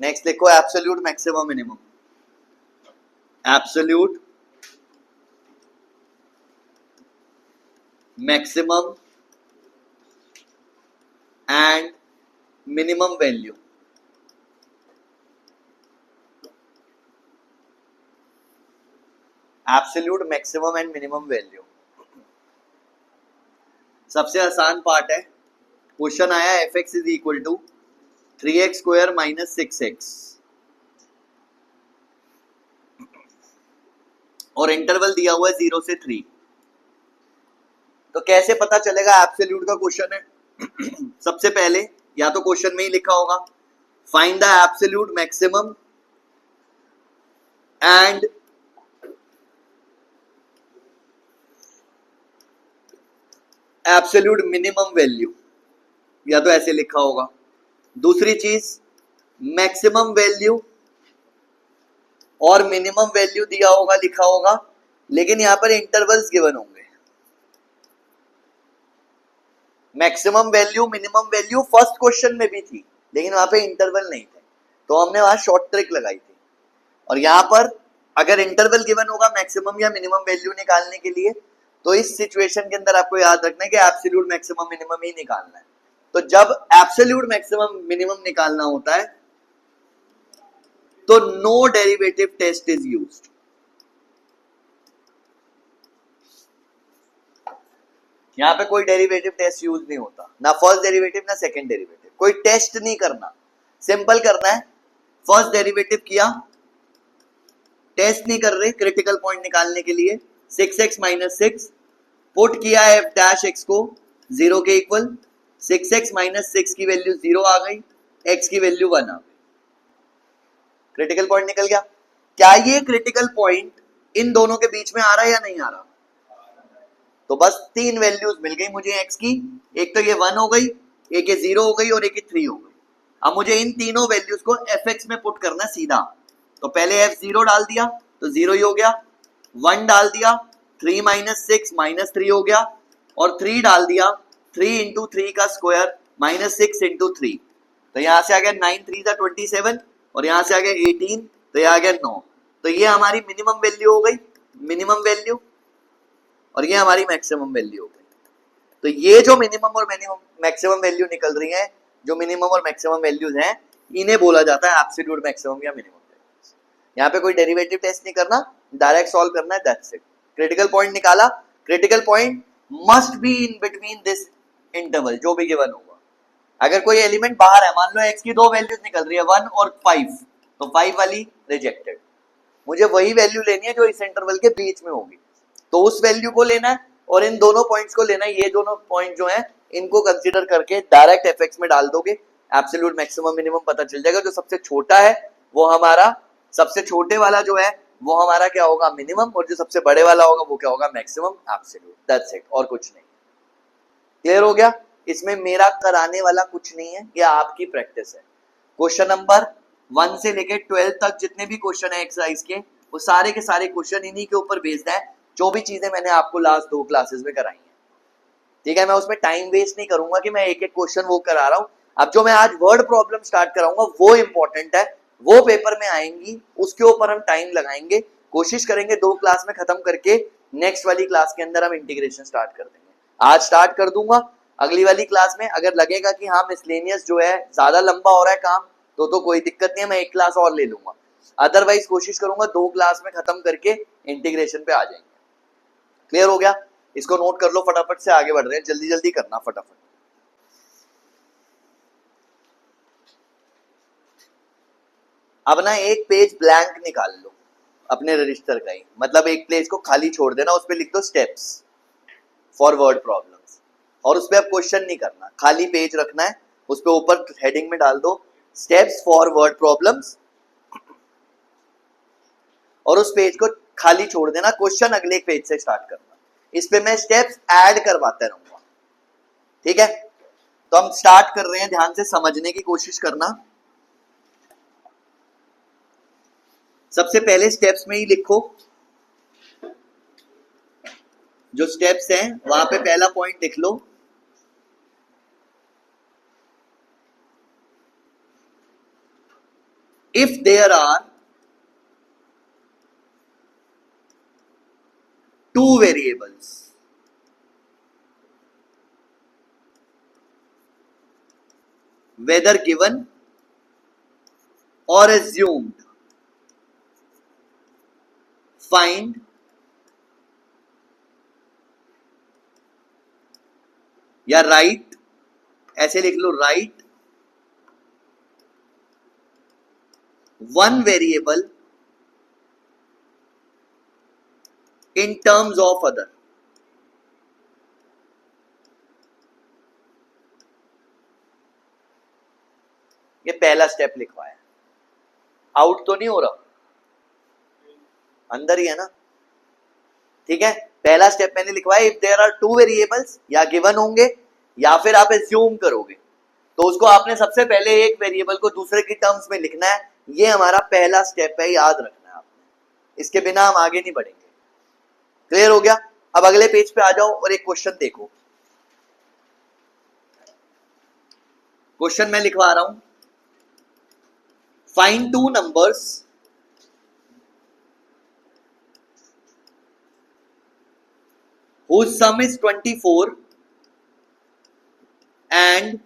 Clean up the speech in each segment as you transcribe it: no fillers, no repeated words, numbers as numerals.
Next लिखो absolute maximum minimum, absolute maximum and minimum value. Absolute maximum and minimum value सबसे आसान part है। Question आया f x is equal to 3x square minus 6x और interval दिया हुआ है 0 से 3। तो कैसे पता चलेगा एब्सोल्यूट का क्वेश्चन है। सबसे पहले या तो क्वेश्चन में ही लिखा होगा find the absolute maximum and absolute minimum value, या तो ऐसे लिखा होगा। दूसरी चीज मैक्सिमम वैल्यू और मिनिमम वैल्यू दिया होगा, लिखा होगा, लेकिन यहां पर इंटरवल्स गिवन होंगे। Maximum value minimum value first question में भी थी, लेकिन वहां पे इंटरवल नहीं थे, तो हमने वहां शॉर्ट ट्रिक लगाई थी। और यहां पर अगर इंटरवल गिवन होगा मैक्सिमम या मिनिमम वैल्यू निकालने के लिए, तो इस सिचुएशन के अंदर आपको याद रखना है कि एब्सोल्यूट मैक्सिमम मिनिमम ही निकालना है। तो जब एब्सोल्यूट मैक्सिमम मिनिमम निकालना होता है तो no derivative test is used. यहां पे कोई डेरिवेटिव टेस्ट यूज नहीं होता, ना फर्स्ट डेरिवेटिव ना सेकंड डेरिवेटिव, कोई टेस्ट नहीं करना, सिंपल करना है। फर्स्ट डेरिवेटिव किया, टेस्ट नहीं कर रहे क्रिटिकल पॉइंट निकालने के लिए। 6x माइनस 6 पुट किया है f डैश x को 0 के इक्वल, 6x माइनस 6 की वैल्यू 0 आ गई, x की वैल्यू 1 आ गई, क्रिटिकल पॉइंट निकल गया। क्या ये क्रिटिकल पॉइंट इन दोनों के बीच में आ रहा है या नहीं आ रहा? तो बस तीन वैल्यूज मिल गई मुझे x की, एक तो ये 1 हो गई, एक ये 0 हो गई और एक ये 3 हो गई। अब मुझे इन तीनों वैल्यूज को fx में पुट करना सीधा। तो पहले f0 डाल दिया तो 0 ही हो गया, 1 डाल दिया 3 माइनस 6 माइनस 3 हो गया, और 3 डाल दिया 3 इंटू 3 का स्क्वायर माइनस 6 इंटू 3। तो यहां से आ गया 9 3 था 27 और यहां से आ गया 18, तो यह आ गया 9। तो ये हमारी मिनिमम वैल्यू हो गई, मिनिमम वैल्यू, और ये हमारी मैक्सिमम वैल्यू हो गई। तो ये जो मिनिमम और मैक्सिमम वैल्यू निकल रही है, जो मिनिमम और मैक्सिमम वैल्यूज हैं, इन्हें बोला जाता है एब्सोल्यूट मैक्सिमम या मिनिमम वैल्यूज। यहाँ पे कोई डेरिवेटिव टेस्ट नहीं करना, डायरेक्ट सॉल्व करना है, दैट्स इट। क्रिटिकल पॉइंट निकाला, critical point must be in between this interval जो भी गिवन होगा। अगर कोई एलिमेंट बाहर है, मान लो x की दो वैल्यूज निकल रही है 1 और 5, तो 5 वाली रिजेक्टेड, मुझे वही वैल्यू लेनी है जो इस इंटरवल के बीच में होगी, तो उस वैल्यू को लेना है और इन दोनों पॉइंट्स को लेना है। ये दोनों पॉइंट जो हैं इनको कंसीडर करके डायरेक्ट fx में डाल दोगे, एब्सोल्यूट मैक्सिमम मिनिमम पता चल जाएगा। जो सबसे छोटा है वो हमारा, सबसे छोटे वाला जो है वो हमारा क्या होगा, मिनिमम, और जो सबसे बड़े वाला होगा वो क्या होगा, मैक्सिमम, एब्सोल्यूट, दैट्स इट, और कुछ नहीं। क्लियर हो गया? इसमें मेरा कराने वाला कुछ नहीं है, ये आपकी प्रैक्टिस है। क्वेश्चन नंबर 1 से लेके 12 तक जितने भी क्वेश्चन है एक्सरसाइज के, वो सारे के सारे क्वेश्चन इन्हीं के ऊपर बेस्ड है, जो भी चीजें मैंने आपको लास्ट 2 क्लासेस में कराई हैं। ठीक है, मैं उसमें टाइम वेस्ट नहीं करूंगा कि मैं एक एक क्वेश्चन वो करा रहा हूं। अब जो मैं आज वर्ड प्रॉब्लम स्टार्ट कराऊंगा वो इंपॉर्टेंट है, वो पेपर में आएंगी, उसके ऊपर हम टाइम लगाएंगे, कोशिश करेंगे 2 क्लास में खत्म करके नेक्स्ट वाली क्लास के अंदर हम इंटीग्रेशन स्टार्ट कर देंगे। आज स्टार्ट कर दूंगा, अगली वाली क्लास में अगर लगेगा कि हाँ मिसलेनियस जो है ज्यादा लंबा हो रहा है काम, तो कोई दिक्कत नहीं है, मैं 1 क्लास और ले लूंगा। अदरवाइज कोशिश करूंगा 2 क्लास में खत्म करके इंटीग्रेशन पे आ जाएंगे। क्लियर हो गया? इसको नोट कर लो, फटाफट से आगे बढ़ रहे हैं, जल्दी जल्दी करना फटाफट। अब ना एक पेज ब्लैंक निकाल लो अपने रजिस्टर का ही, मतलब एक पेज को खाली छोड़ देना, उस पे लिख दो स्टेप्स फॉर वर्ड प्रॉब्लम्स, और उस पे अब क्वेश्चन नहीं करना, खाली पेज रखना है, उस पे ऊपर हेडिंग में डाल दो स्टेप्स फॉर वर्ड प्रॉब्लम्स, और उस पेज को खाली छोड़ देना, क्वेश्चन अगले पेज से स्टार्ट करना। इस पे मैं स्टेप्स ऐड करवाते रहूंगा। ठीक है, तो हम स्टार्ट कर रहे हैं, ध्यान से समझने की कोशिश करना। सबसे पहले स्टेप्स में ही लिखो, जो स्टेप्स हैं वहां पे पहला पॉइंट लिख लो, if there are two variables whether given or assumed, find या राइट, ऐसे लिख लो, right one variable in terms of other. ये पहला स्टेप लिखवाया, आउट तो नहीं हो रहा, अंदर ही है ना, ठीक है। पहला स्टेप मैंने लिखवाया, if there are two variables, या गिवन होंगे या फिर आप एज्यूम करोगे, तो उसको आपने सबसे पहले एक वेरिएबल को दूसरे की टर्म्स में लिखना है। ये हमारा पहला स्टेप है, याद रखना है आपने, इसके बिना हम आगे नहीं बढ़ेंगे। क्लियर हो गया? अब अगले पेज पे आ जाओ और एक क्वेश्चन देखो। क्वेश्चन मैं लिखवा रहा हूं, find two numbers whose sum is 24 and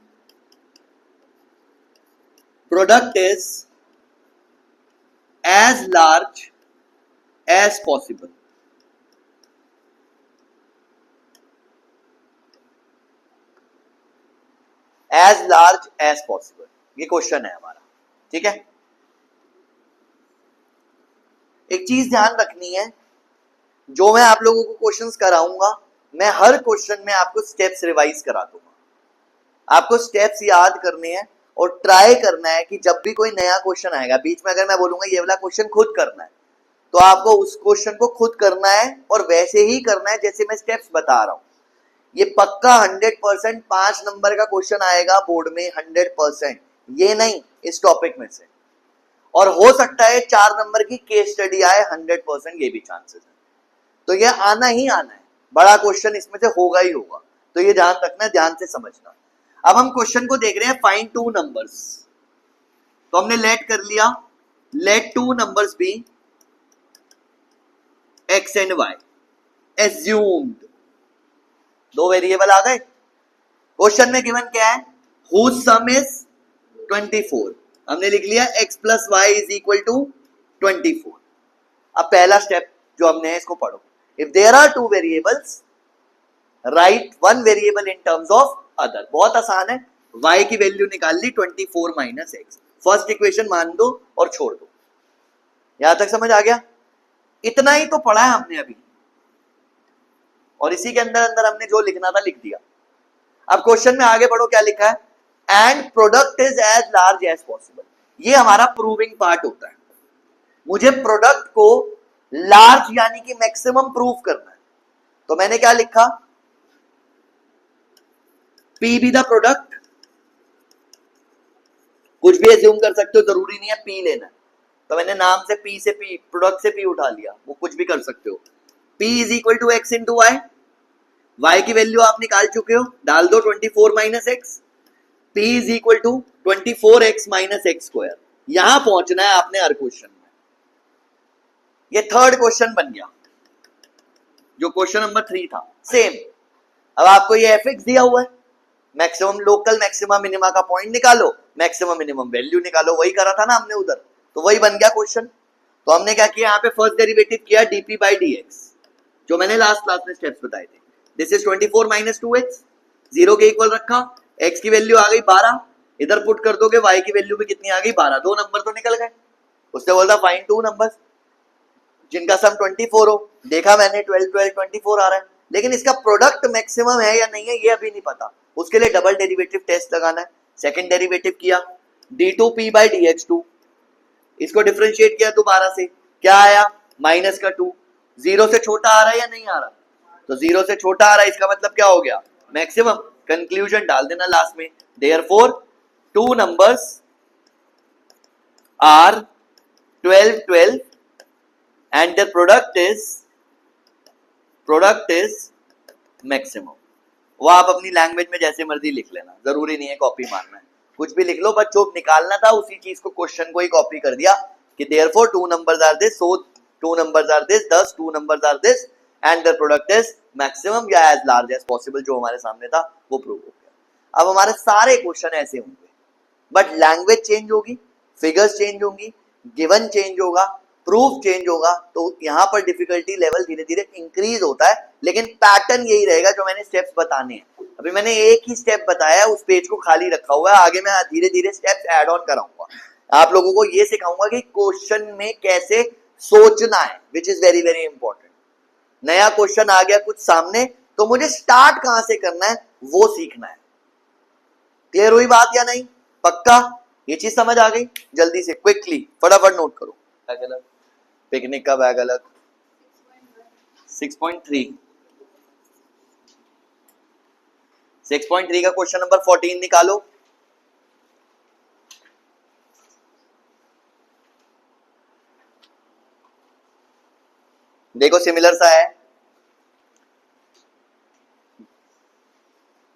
product is as large as possible. As large as possible, ये क्वेश्चन है हमारा, ठीक है। एक चीज ध्यान रखनी है, जो मैं आप लोगों को क्वेश्चंस कराऊंगा, मैं हर क्वेश्चन में आपको स्टेप्स रिवाइज करा दूंगा। आपको स्टेप्स याद करने हैं और ट्राई करना है कि जब भी कोई नया क्वेश्चन आएगा, बीच में अगर मैं बोलूंगा ये वाला क्वेश्चन खुद करना है, तो आपको उस क्वेश्चन को खुद करना है और वैसे ही करना है जैसे मैं स्टेप्स बता रहा हूं। ये पक्का 100% 5 नंबर का क्वेश्चन आएगा बोर्ड में, 100%, ये नहीं इस टॉपिक में से, और हो सकता है 4 नंबर की केस स्टडी आए, 100% ये भी चांसेस है। तो ये आना ही आना है, बड़ा क्वेश्चन इसमें से होगा ही होगा, तो ये ध्यान रखना, ध्यान से समझना। अब हम क्वेश्चन को देख रहे हैं, फाइंड टू नंबर्स, तो हमने लेट कर लिया, let two numbers be x and y, assumed, दो वेरिएबल आ गए। क्वेश्चन में गिवन क्या है, whose sum is 24, हमने लिख लिया x plus y is equal to 24। अब पहला स्टेप जो हमने है इसको पढ़ो, if there are two variables write one variable in terms of other। बहुत आसान है, y की वैल्यू निकाल ली 24 माइनस एक्स, फर्स्ट इक्वेशन मान दो और छोड़ दो। यहां तक समझ आ गया? इतना ही तो पढ़ा है हमने अभी, और इसी के अंदर अंदर हमने जो लिखना था लिख दिया। अब क्वेश्चन में आगे बढ़ो, क्या लिखा है, and product is as large as possible. ये हमारा प्रूविंग पार्ट होता है, मुझे प्रोडक्ट को लार्ज यानी कि मैक्सिमम प्रूफ करना है। तो मैंने क्या लिखा, पी बी द प्रोडक्ट, कुछ भी एज्यूम कर सकते हो, जरूरी नहीं है पी लेना है, तो मैंने नाम से पी से पी, प्रोडक्ट से पी उठा लिया, वो कुछ भी कर सकते हो। P is equal to x into y, y की वैल्यू आप निकाल चुके हो, डाल दो 24 minus x, P is equal to 24x minus x square. यहां पहुंचना है आपने हर क्वेश्चन में। ये थर्ड क्वेश्चन बन गया, जो क्वेश्चन नंबर 3 था, सेम। अब आपको ये एफएक्स दिया हुआ है, मैक्सिमम लोकल मैक्सिमम मिनिमा का पॉइंट निकालो, मैक्सिमम मिनिमम वैल्यू निकालो, वही करा था ना हमने उधर, तो वही बन गया क्वेश्चन। तो हमने क्या किया, यहाँ पे फर्स्ट डेरिवेटिव किया dp बाई dx, जो मैंने लास्ट क्लास में स्टेप्स बताए थे। दिस इज 24 माइनस 2x, 0 के इक्वल रखा, x की वैल्यू आ गई 12, इधर पुट कर दोगे y की वैल्यू भी कितनी आ गई 12, दो नंबर तो निकल गए। उसने बोला फाइंड टू नंबर्स जिनका सम 24 हो, देखा मैंने 12 12 24 आ रहा है, लेकिन इसका प्रोडक्ट मैक्सिमम है या नहीं है ये अभी नहीं पता, उसके लिए डबल डेरिवेटिव टेस्ट लगाना है। सेकंड डेरिवेटिव किया d2p बाई dx2, इसको डिफरेंशिएट किया दोबारा से, क्या आया माइनस का 2, 0 से छोटा आ रहा है या नहीं आ रहा, तो 0 से छोटा आ रहा है, इसका मतलब क्या हो गया मैक्सिमम। कंक्लूजन डाल देना लास्ट में, therefore two numbers are 12 12 and their product is maximum। वो आप अपनी लैंग्वेज में जैसे मर्जी लिख लेना, जरूरी नहीं है कॉपी मारना है, कुछ भी लिख लो, बट जो निकालना था उसी चीज को, क्वेश्चन को ही कॉपी कर दिया कि therefore two numbers are this, so two numbers are this, thus two numbers are this and the product is maximum या एज लार्ज एज पॉसिबल, जो हमारे सामने था वो प्रूव हो गया। अब हमारे सारे क्वेश्चन ऐसे होंगे, बट लैंग्वेज चेंज होगी, फिगर्स चेंज होंगी, गिवन चेंज होगा, प्रूफ चेंज होगा, तो यहाँ पर डिफिकल्टी लेवल धीरे धीरे इंक्रीज होता है, लेकिन पैटर्न यही रहेगा जो मैंने स्टेप्स बताने हैं। अभी मैंने एक ही स्टेप बताया, उस पेज को खाली रखा हुआ है, आगे मैं धीरे धीरे स्टेप्स ऐड ऑन कराऊंगा। आप लोगों को ये सिखाऊंगा कि क्वेश्चन में कैसे सोचना है, which is very very important. नया क्वेश्चन आ गया कुछ सामने, तो मुझे स्टार्ट कहां से करना है वो सीखना है। क्लियर हुई बात या नहीं? पक्का ये चीज समझ आ गई? जल्दी से क्विकली फटाफट नोट करो। बैग अलग, पिकनिक का बैग अलग। 6.3 6.3 का क्वेश्चन नंबर 14 निकालो। देखो सिमिलर सा है,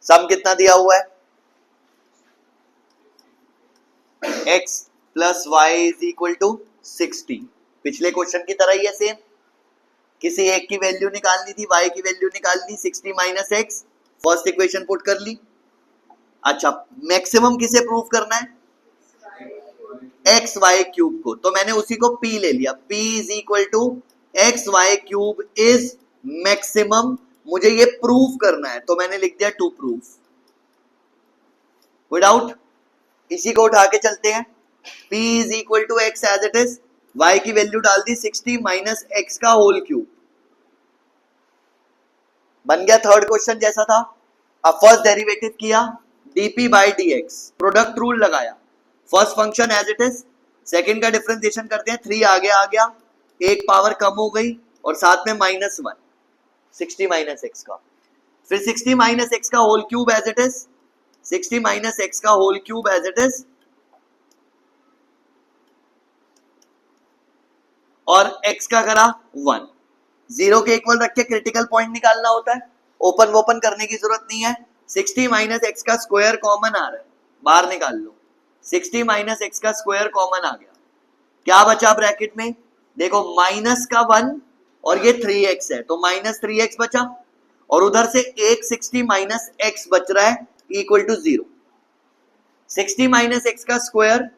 सम कितना दिया हुआ है, x plus y is equal to 60। पिछले क्वेश्चन की तरह ही है सेम, किसी एक की वैल्यू निकालनी थी, y की वैल्यू निकालनी, 60 minus x, first equation put कर ली। अच्छा, मैक्सिमम किसे प्रूव करना है, एक्स वाई क्यूब को, तो मैंने उसी को p ले लिया, p is equal to x y cube is maximum. मुझे ये प्रूव करना है, तो मैंने लिख दिया टू प्रूफ। विदाउट, इसी को उठा के चलते हैं, p is equal to x as it is, y की वैल्यू डाल दी 60 माइनस एक्स का होल क्यूब, बन गया थर्ड क्वेश्चन जैसा था। अब फर्स्ट डेरिवेटिव किया, dp by dx, product rule लगाया, first function as it is, second का डिफरेंशिएशन करते हैं, 3 आगे आ गया, एक पावर कम हो गई और साथ में -1, 60 माइनस एक्स का, फिर 60 माइनस एक्स का whole cube as it is, 60 minus x का whole cube as it is, और x का करा 1। 0 के इक्वल रख के क्रिटिकल पॉइंट निकालना होता है, ओपन ओपन करने की जरूरत नहीं है। 60 माइनस एक्स का स्क्वायर कॉमन आ रहा है, बाहर निकाल लो, 60 माइनस एक्स का स्क्वायर कॉमन आ गया, क्या बचा ब्रैकेट में, देखो माइनस का 1 और ये 3x है, तो माइनस 3x बचा, और उधर से एक 60 माइनस एक्स बच रहा है इक्वल टू 0। 60 माइनस एक्स का स्क्वायर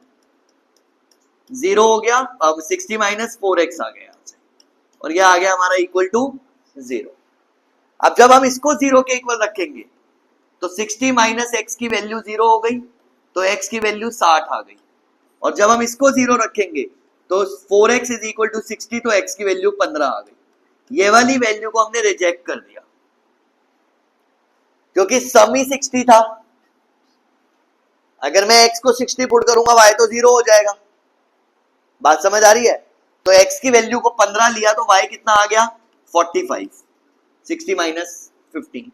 0 हो गया, अब 60 माइनस 4x आ गया यहाँ से, और ये आ गया हमारा इक्वल टू 0। अब जब हम इसको 0 के इक्वल रखेंगे तो 60 माइनस एक्स की वैल्यू 0 हो गई, तो x की वैल्यू 60 आ गई, और जब हम इसको 0 रखेंगे तो 4x इज इक्वल टू 60, तो x की वैल्यू 15 आ गई। ये वाली वैल्यू को हमने रिजेक्ट कर दिया, क्योंकि सम ही 60 था। अगर मैं x को 60 पुट करूंगा y तो 0 हो जाएगा, बात समझ आ रही है? तो x की वैल्यू को 15 लिया तो y कितना आ गया 45, 60 माइनस 15।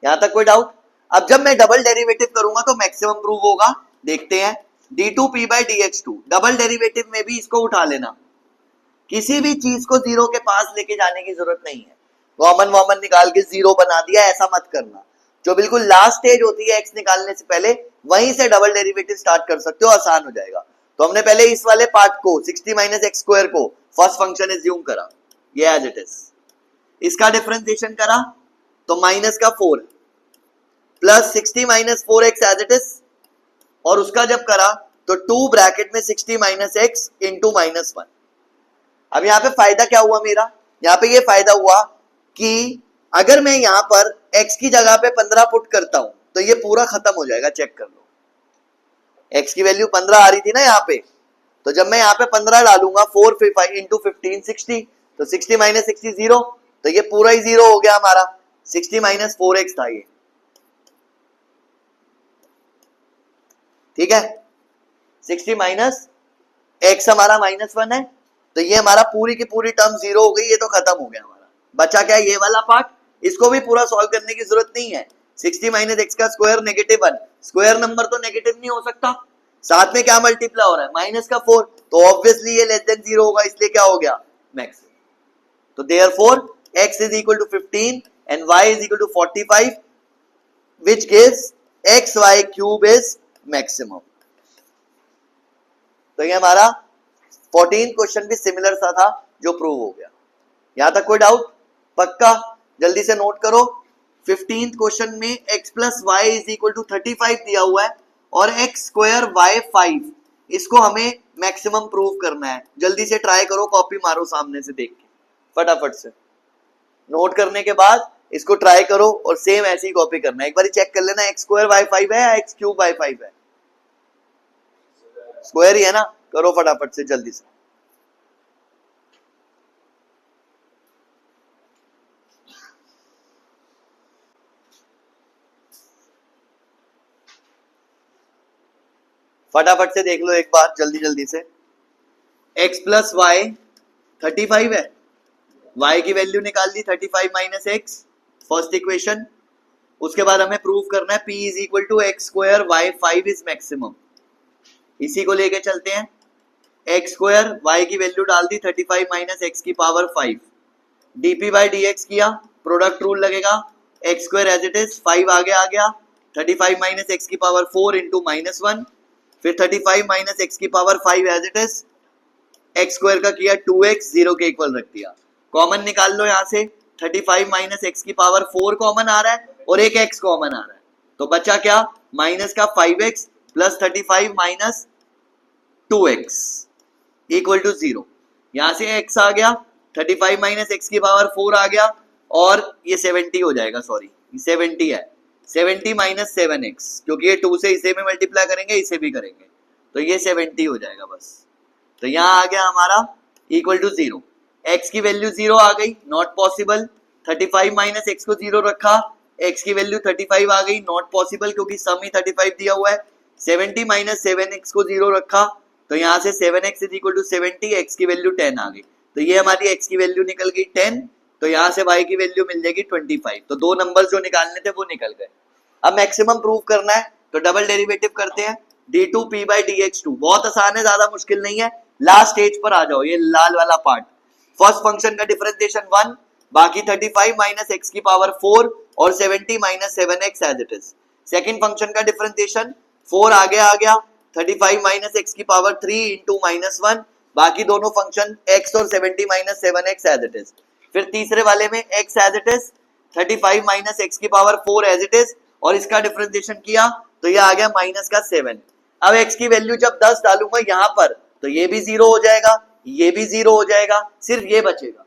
यहां तक कोई डाउट? अब जब मैं डबल डेरिवेटिव करूंगा तो मैक्सिमम प्रूव होगा, देखते हैं। d2p by dx2, double derivative में भी इसको उठा लेना, किसी भी चीज को 0 के पास लेके जाने की जरूरत नहीं है, कॉमन वॉमन निकाल के 0 बना दिया, ऐसा मत करना। जो बिल्कुल लास्ट स्टेज होती है x निकालने से पहले, वहीं से डबल डेरिवेटिव स्टार्ट कर सकते हो, आसान हो जाएगा। तो हमने पहले इस वाले पार्ट को 60 माइनस एक्स स्क्वायर को फर्स्ट फंक्शन एज्यूम करा, ये एज इट इज, इसका डिफरेंशिएशन करा तो माइनस का 4 plus 60 minus 4x as it is, और उसका जब करा तो 2 ब्रैकेट में 60 माइनस एक्स इंटू -1। अब यहाँ पे फायदा क्या हुआ मेरा, यहाँ पे ये फायदा हुआ कि अगर मैं यहाँ पर x की जगह पे 15 पुट करता हूं तो ये पूरा खत्म हो जाएगा, चेक कर लो। x की वैल्यू 15 आ रही थी ना यहाँ पे, तो जब मैं यहाँ पे 15 डालूंगा 4 इंटू 15 60, तो 60 माइनस 60 0, तो ये पूरा ही 0 हो गया हमारा, 60 माइनस 4x था ये, ठीक है। 60 माइनस x हमारा -1 है, तो ये हमारा पूरी की पूरी टर्म 0 हो गई, ये तो खत्म हो गया हमारा। बचा क्या, ये वाला पार्ट, इसको भी पूरा सॉल्व करने की जरूरत नहीं है। 60 माइनस एक्स का स्क्वायर -1, स्क्वायर नंबर तो नेगेटिव नहीं हो सकता, साथ में क्या मल्टीप्लाई हो रहा है, माइनस का 4, तो ऑब्वियसली ये लेस देन 0 होगा, इसलिए क्या हो गया मैक्स। तो therefore x is equal to 15 and y is equal to 45, which gives xy cube is maximum. तो ये हमारा 14 क्वेश्चन भी सिमिलर सा था जो प्रूव हो गया। यहां तक कोई डाउट? पक्का? जल्दी से नोट करो। 15th क्वेश्चन में x plus y is equal to 35 दिया हुआ है और x स्क्वायर वाई 5, इसको हमें मैक्सिमम प्रूव करना है। जल्दी से ट्राई करो, कॉपी मारो सामने से देख के फटाफट से। नोट करने के बाद इसको ट्राई करो और सेम ऐसे ही कॉपी करना है। एक बार चेक कर लेना x स्क्वायर वाई 5 है या x क्यूब वाई 5 है। स्क्वायर ही है ना, करो फटाफट से जल्दी से। फटाफट से देख लो एक बार जल्दी जल्दी से। x प्लस वाई 35 है, y की वैल्यू निकाल ली 35 माइनस एक्स, फर्स्ट इक्वेशन। उसके बाद हमें प्रूव करना है p is equal to x square y 5 is maximum. इसी को लेके चलते हैं। एक्स स्क्वायर वाई की वैल्यू डाल दी 35 माइनस एक्स की पावर 5, dp बाई dx किया, प्रोडक्ट रूल लगेगा। X square as it is, 5 आगे आ गया, 35 माइनस एक्स की पावर 4 इंटू -1, फिर 35 माइनस एक्स की power 5 as it is, x square का किया 2x, 0 के इक्वल रख दिया। कॉमन निकाल लो यहाँ से, 35 माइनस एक्स की पावर 4 कॉमन आ रहा है और एक x कॉमन आ रहा है, तो बचा क्या? माइनस का 5x plus 35 minus 2x equal to 0। यहाँ से x आ गया, 35 माइनस एक्स की पावर 4 आ गया और ये 70 हो जाएगा, सॉरी 70 है, 70 माइनस 7x, क्योंकि ये 2 से इसे भी मल्टीप्लाई करेंगे इसे भी करेंगे, तो ये 70 हो जाएगा बस। तो यहाँ आ गया हमारा इक्वल टू 0। x की वैल्यू 0 आ गई, नॉट पॉसिबल। 35 माइनस एक्स को 0 रखा, x की वैल्यू 35 आ गई, नॉट पॉसिबल क्योंकि सम ही 35 दिया हुआ है। 70 माइनस 7x को 0 रखा, तो यहाँ से 7x is equal to 70, x की वैल्यू 10 आ गई, तो ये हमारी x की वैल्यू निकल गई 10, तो यहाँ से y की वैल्यू मिल जाएगी 25। तो दो नंबर जो निकालने थे वो निकल गए। अब मैक्सिमम प्रूव करना है तो डबल डेरिवेटिव करते हैं, d2p बाई dx2। बहुत आसान है, ज्यादा मुश्किल नहीं है। लास्ट स्टेज पर आ जाओ, ये लाल वाला पार्ट। फर्स्ट फंक्शन का डिफरेंशिएशन 1, बाकी 35 माइनस एक्स की पावर 4 और 70 minus 7x as it is. Second function का डिफरेंशिएशन 4 आगे आ गया, 35 माइनस एक्स की पावर 3 इंटू -1, बाकी दोनों फंक्शन x और 70 minus 7x as it is. फिर तीसरे वाले में x as it is, 35 minus x की पावर 4 एज इट इज, और इसका डिफरेंशिएशन किया तो ये आ गया माइनस का 7। अब x की वैल्यू जब 10 डालूंगा यहाँ पर तो ये भी 0 हो जाएगा, ये भी 0 हो जाएगा, सिर्फ ये बचेगा।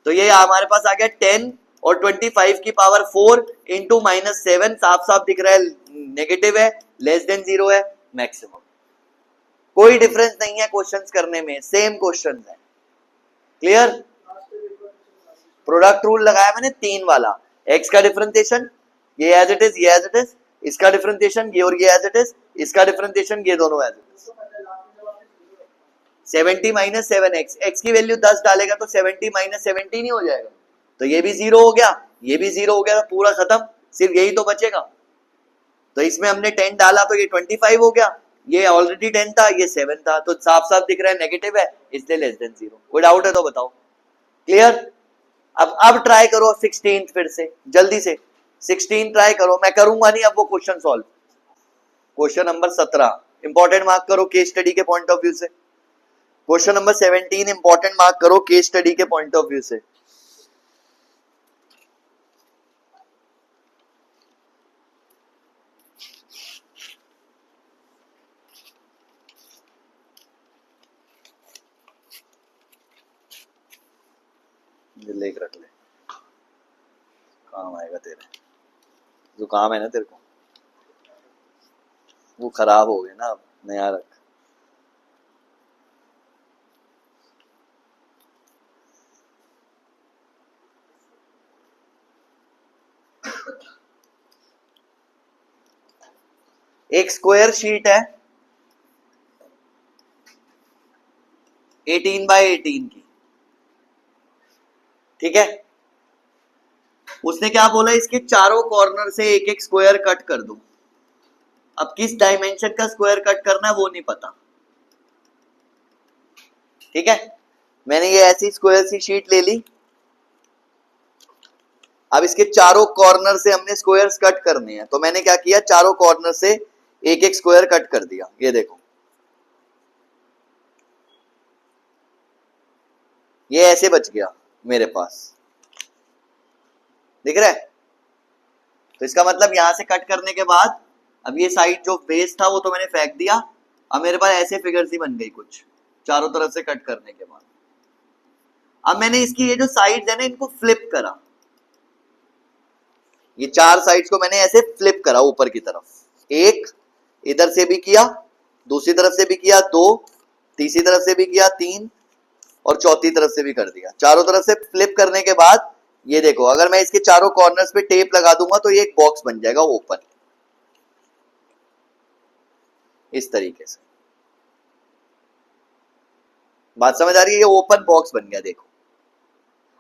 तो ये हमारे पास आ गया 10 और 25 की पावर 4 इंटू -7, साफ साफ दिख रहा है नेगेटिव है, लेस देन 0 है, मैक्सिमम। कोई डिफरेंस नहीं है क्वेश्चंस करने में, सेम क्वेश्चंस है। क्लियर? प्रोडक्ट रूल लगाया मैंने 3 वाला। x का डिफरेंशिएशन ये एज इट इज, ये एज इट इज, इसका डिफरेंशिएशन ये और ये एज इट इज, इसका डिफरेंशिएशन ये दोनों as it is. 70 minus 7x, x की वैल्यू 10 डालेगा तो 70 माइनस 70 नहीं हो जाएगा, तो ये भी 0 हो गया, ये भी 0 हो गया, तो पूरा खत्म, सिर्फ यही तो बचेगा। तो इसमें हमने 10 डाला तो ये 25 हो गया, ये ऑलरेडी 10 था, ये 7 था, तो साफ साफ दिख रहा है नेगेटिव है, इसलिए लेस देन 0। कोई डाउट है तो बताओ। क्लियर? अब ट्राई करो 16 फिर से जल्दी से, 16 ट्राई करो, मैं करूंगा नहीं अब वो question solve. Question number 17 important mark करो केस स्टडी के पॉइंट ऑफ व्यू से। क्वेश्चन नंबर 17 इंपॉर्टेंट मार्क करो केस स्टडी के पॉइंट ऑफ व्यू से। लेके रख ले, काम आएगा तेरे। जुकाम है ना तेरे को, वो खराब हो गया ना, अब नया रख। एक स्क्वायर शीट है 18 बाय 18 की, ठीक है। उसने क्या बोला, इसके चारों कॉर्नर से एक एक स्क्वायर कट कर दो। अब किस डायमेंशन का स्क्वायर कट करना है वो नहीं पता, ठीक है। मैंने ये ऐसी स्क्वायर सी शीट ले ली, अब इसके चारों कॉर्नर से हमने स्क्वायर्स कट करने हैं, तो मैंने क्या किया, चारों कॉर्नर से एक एक स्क्वायर कट कर दिया, ये देखो ये ऐसे बच गया मेरे पास, दिख रहा है। तो इसका मतलब यहां से कट करने के बाद अब ये साइड जो बेस था वो तो मैंने फेंक दिया, अब मेरे पास ऐसे फिगर्स ही बन गई कुछ चारों तरफ से कट करने के बाद। अब मैंने इसकी ये जो साइड्स है ना इनको फ्लिप करा, ये चार साइड्स को मैंने ऐसे फ्लिप करा ऊपर की तरफ, एक इधर से भी किया, दूसरी तरफ से भी किया दो, तीसरी तरफ से भी किया तीन, और चौथी तरफ से भी कर दिया। चारों तरफ से फ्लिप करने के बाद ये देखो अगर मैं इसके चारों कॉर्नर्स पे टेप लगा दूंगा तो ये एक बॉक्स बन जाएगा ओपन, इस तरीके से। बात समझ आ रही है? ये ओपन बॉक्स बन गया देखो।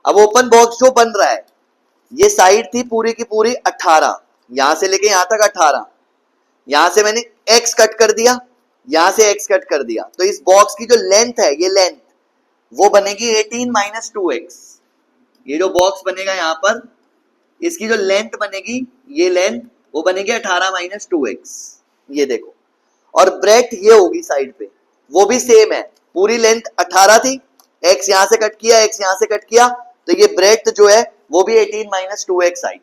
अब ओपन बॉक्स जो बन रहा है, ये साइड थी पूरी की पूरी 18, यहां से लेके यहां तक 18, यहां से मैंने x कट कर दिया, यहां से x कट कर दिया, तो इस बॉक्स की जो लेंथ है ये लेंथ वो बनेगी 18 माइनस 2x। ये जो बॉक्स बनेगा यहां पर इसकी जो लेंथ बनेगी ये लेंथ वो बनेगी 18 माइनस 2x, ये देखो। और ब्रेथ ये होगी साइड पे वो भी सेम है, पूरी लेंथ 18 थी, x यहां से कट किया x यहां से कट किया, तो ये ब्रेथ जो है वो भी 18 minus 2x I,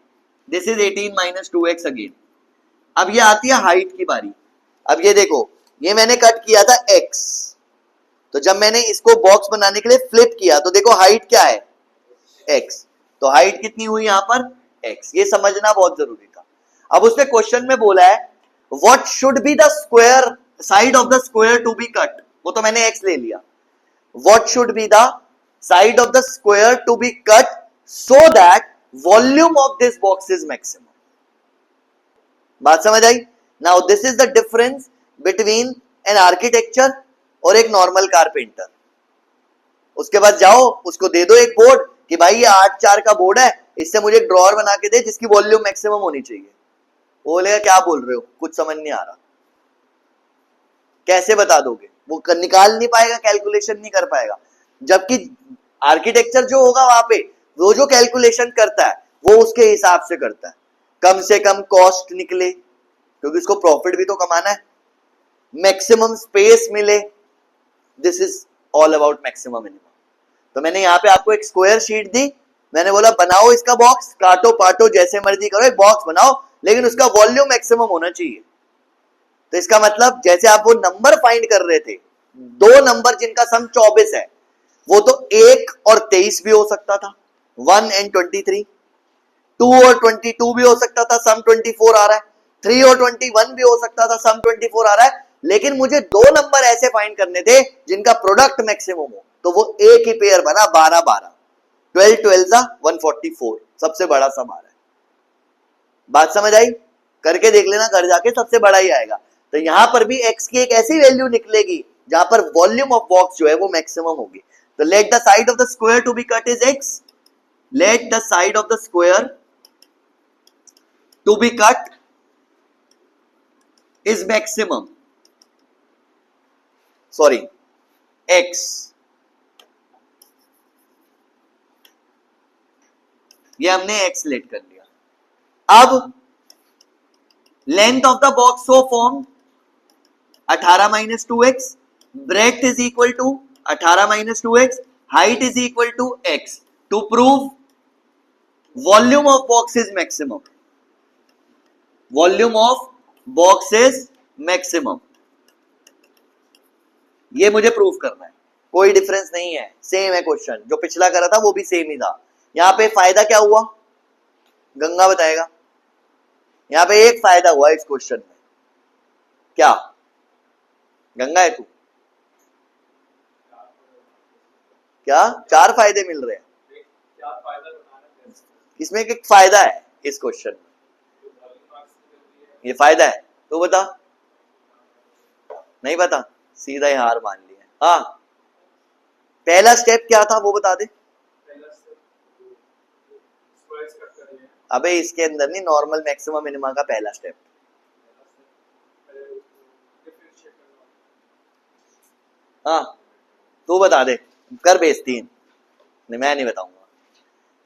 this is 18 minus 2x again. अब ये आती है हाइट की बारी। अब ये देखो ये मैंने कट किया था x, तो जब मैंने इसको बॉक्स बनाने के लिए फ्लिप किया तो देखो हाइट क्या है x, तो हाइट कितनी हुई यहां पर x, ये समझना बहुत जरूरी था। अब उसने क्वेश्चन में बोला है what should be the square side of the square to be cut, वो तो मैंने x ले लिया, what should be the side of the square to be cut so that volume of this box is maximum. बात समझ आई? Now this is the difference between an architecture और एक नॉर्मल कारपेंटर। उसके बाद जाओ उसको दे दो एक बोर्ड कि भाई ये 8x4 का बोर्ड है, इससे मुझे एक ड्रॉअर बना के दे जिसकी वॉल्यूम मैक्सिमम होनी चाहिए। वो बोलेगा क्या बोल रहे हो, कुछ समझ नहीं आ रहा, कैसे बता दोगे? वो निकाल नहीं पाएगा, कैलकुलेशन नहीं कर पाएगा। जबकि आर्किटेक्चर जो होगा वहां पे वो जो कैलकुलेशन करता है वो उसके हिसाब से करता है, कम से कम कॉस्ट निकले क्योंकि उसको प्रॉफिट भी तो कमाना है, मैक्सिमम स्पेस मिले, this is all about maximum minimum. तो मैंने यहाँ पे आपको एक स्क्वायर शीट दी, मैंने बोला बनाओ इसका बॉक्स, काटो पाटो जैसे मर्जी करो, एक बॉक्स बनाओ लेकिन उसका वॉल्यूम मैक्सिमम होना चाहिए। तो इसका मतलब जैसे आप वो नंबर फाइंड कर रहे थे, दो नंबर जिनका सम 24 है, वो तो 1 और 23 भी हो सकता था, 1 and 23, 2 और 22 भी हो सकता था, सम 24 आ रहा है, 3 और 21 भी हो सकता था, सम 24 आ रहा है, लेकिन मुझे दो नंबर ऐसे फाइंड करने थे जिनका प्रोडक्ट मैक्सिमम हो, तो वो एक ही पेयर बना 12-12, 12 144, सबसे बड़ा सम आ रहा है। बात समझ आई? करके देख लेना घर जाके, सबसे बड़ा ही आएगा। तो यहां पर भी x की एक ऐसी वैल्यू निकलेगी जहां पर वॉल्यूम ऑफ बॉक्स जो है वो मैक्सिमम होगी। तो let the side of the square to be cut is x, let the side of the square to be cut is maximum, sorry x, ये हमने x लेट कर लिया। अब length of the box so form 18 minus 2x, breadth is equal to 18 minus 2x, height is equal to x, to prove volume of box is maximum, volume of box is maximum, ये मुझे prove करना है। कोई difference नहीं है, same है question, जो पिछला करा था वो भी सेम ही था। यहां पे फायदा क्या हुआ गंगा बताएगा, यहां पे एक फायदा हुआ इस क्वेश्चन में, क्या गंगा है तू, क्या 4 फायदे मिल रहे हैं? इसमें एक फायदा है इस क्वेश्चन में, ये फायदा है, तो बता, नहीं पता, सीधा ही हार मान लिया। हाँ पहला स्टेप क्या था वो बता दे। अबे इसके अंदर नहीं, नॉर्मल मैक्सिमम मिनिमम का पहला स्टेप। हाँ तू बता दे, कर बेइज्जती, नहीं मैं नहीं बताऊंगा।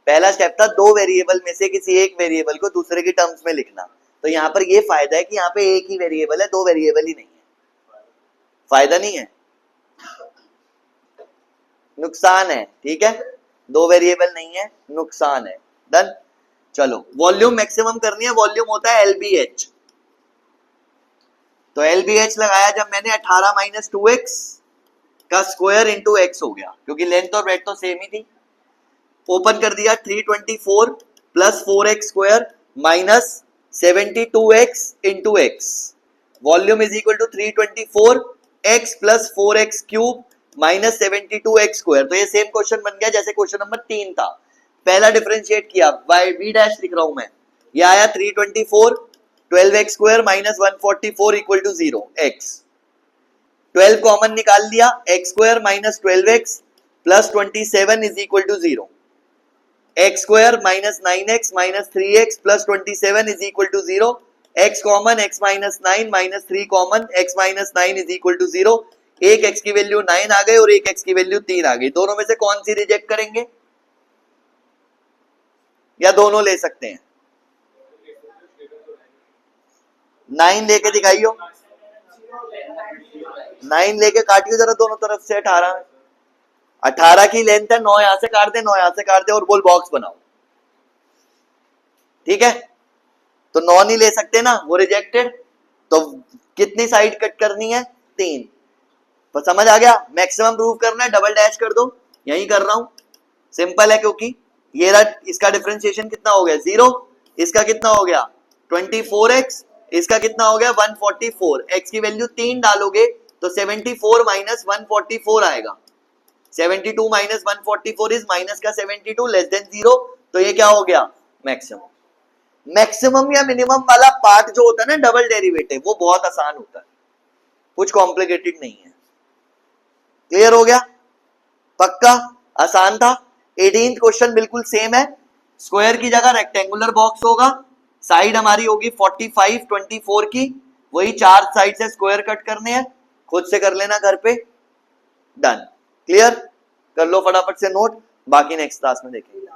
पहला स्टेप था दो वेरिएबल में से किसी एक वेरिएबल को दूसरे की टर्म्स में लिखना, तो यहाँ पर ये फायदा है कि यहाँ पे एक ही वेरिएबल है, दो वेरिएबल ही नहीं है, फायदा नहीं है, नुकसान है, ठीक है, दो वेरिएबल नहीं है, नुकसान है। डन। चलो वॉल्यूम मैक्सिमम करनी है, वॉल्यूम होता है LBH। तो LBH लगाया जब मैंने 18 माइनस 2x का स्क्वायर इंटू x हो गया, क्योंकि लेंथ और ब्रेथ तो सेम ही थी। ओपन कर दिया 324 plus 4x square minus 72x into x, volume is equal to 324x plus 4x cube minus 72x square. तो ये सेम क्वेश्चन बन गया जैसे क्वेश्चन नंबर 3 था। पहला डिफरेंशिएट किया, v डैश लिख रहा हूं मैं, ये आया 324 12x square minus 144 equal to 0 x, 12 common निकाल लिया, x square minus 12x plus 27 is equal to 0, x square minus 9x minus 3x plus 27 is equal to 0, x common x minus 9 minus 3 common x minus 9 is equal to 0। एक x की value 9 आ गई और एक x की value 3 आ गई, दोनों में से कौन सी रिजेक्ट करेंगे, या दोनों ले सकते हैं? 9 लेके दिखाइयो, 9 लेके काटियो जरा दोनों तरफ से। 18 की लेंथ है, 9 यहां से काट दे, 9 यहां से काट दे और बोल बॉक्स बनाओ, ठीक है। तो 9 नहीं ले सकते ना, वो रिजेक्टेड। तो कितनी साइड कट करनी है, 3। तो समझ आ गया, मैक्सिमम प्रूव करना है, डबल डैश कर दो, यही कर रहा हूं, सिंपल है, क्योंकि ये इसका डिफरेंशिएशन कितना हो गया 0, इसका कितना हो गया 24x, इसका कितना हो गया 144, x की वैल्यू 3 डालोगे तो 74 माइनस 144 आएगा, 72 माइनस 144 इज माइनस का 72 लेस देन 0। तो ये क्या हो गया मैक्सिमम। मैक्सिमम या मिनिमम वाला पार्ट जो होता है ना डबल डेरिवेटिव, वो बहुत आसान होता है, कुछ कॉम्प्लिकेटेड नहीं है। क्लियर हो गया, पक्का आसान था। 18th क्वेश्चन बिल्कुल सेम है, स्क्वायर की जगह रेक्टेंगुलर बॉक्स होगा, साइड हमारी होगी 45 24 की, वही 4 साइड से स्क्वायर कट करने हैं, खुद से कर लेना घर पे। डन, क्लियर, कर लो फटाफट से नोट, बाकी नेक्स्ट क्लास में देखेंगे।